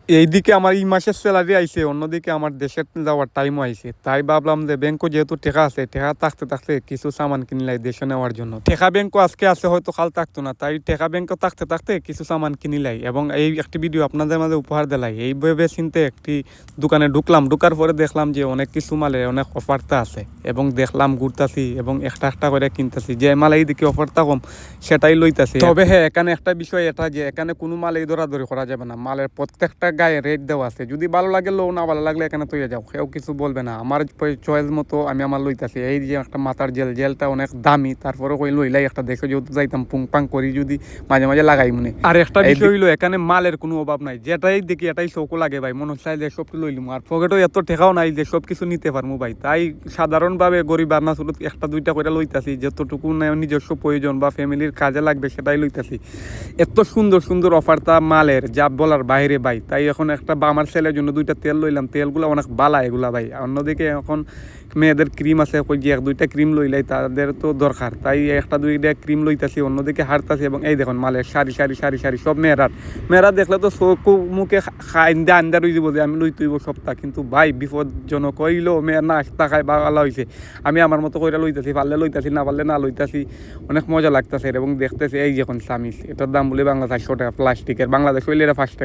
এইদিকে আমার এই মাসের স্যালারি আইছে, অন্যদিকে আমার দেশের যাওয়ার টাইমও আইছে। তাই ভাবলাম যে ব্যাংকও যেহেতু টেকা আছে, টেকা থাকতে থাকতে কিছু সামান কিনলাই দেশে নেওয়ার জন্য। টেকা ব্যাংকও আজকে আছে, হয়তো কাল থাকতো না, তাই টেকা ব্যাংকও থাকতে থাকতে কিছু সামান কিনিলাই এবং এই একটি ভিডিও আপনাদের মাঝে উপহার দিলাই। এই ভেবে চিনতে একটি দোকানে ঢুকলাম, ঢুকার পরে দেখলাম যে অনেক কিছু মালে অনেক অফারটা আছে এবং দেখলাম ঘুরতাছি এবং একটা একটা করে কিনতেছি। যে মাল এইদিকে অফারটা কম সেটাই লইতাছি। তবে হ্যাঁ, এখানে একটা বিষয় এটা যে এখানে কোনো মালেই দরাদরি করা যাবে না, মালের প্রত্যেকটা গায়ে রেট দেওয়া আছে। যদি ভালো লাগে লো, না ভালো লাগলে এখানে তৈরি যাও, কেউ কিছু বলবে না। আমার চয়েস মতো আমি আমার লইতাছি। এই যে একটা মাথার জেলটা অনেক দামি, তারপরে কই লইলাই একটা দেখে যেহেতু যাইতাম পুং পাং করি যদি মাঝে মাঝে লাগাই মনে। আর একটা বিষয় হইলো এখানে মালের কোনো অভাব নাই, যেটাই দেখি এটাই চৌকো লাগে ভাই, মনে হচ্ছে যে সব লইলুম। আর পকেটও এত ঠেকাও নাই যে সব কিছু নিতে পারবো ভাই। তাই সাধারণভাবে গরিব বান্না শুরু একটা দুইটা করে লইতাছি, যতটুকু নিজস্ব প্রয়োজন বা ফ্যামিলির কাজে লাগবে সেটাই লইতাছি। এত সুন্দর সুন্দর অফারটা মালের যা বলার বাইরে ভাই। তাই এখন একটা আমার ছেলের জন্য দুইটা তেল লইলাম, তেলগুলো অনেক বালা এগুলা ভাই। অন্যদিকে এখন মেয়েদের ক্রিম আছে, কই যে এক দুইটা ক্রিম লইলাই তাদের তো দরকার, তাই একটা দুইটা ক্রিম লইতাছি, অন্যদিকে হারতাছি। এবং এই দেখুন মালের সারি সারি সারি সারি সব মেয়েরা দেখলে তো চোখ মুখে আন্দার হয়ে যাব যে আমি লই তুইব সপ্তাহ। কিন্তু ভাই বিপদজনক হইলো মেয়ের না আসতা খায় বা আলা হয়েছে। আমি আমার মতো কইরা লইতাছি, পারলে লইতাছি, না পারলে না লইতাছি। অনেক মজা লাগতেছে এবং দেখতেছি এই যখন সামিস, এটার দাম বলে বাংলা 400 টাকা প্লাস্টিকের, বাংলাদেশ হইলে এটা 5 টাকা।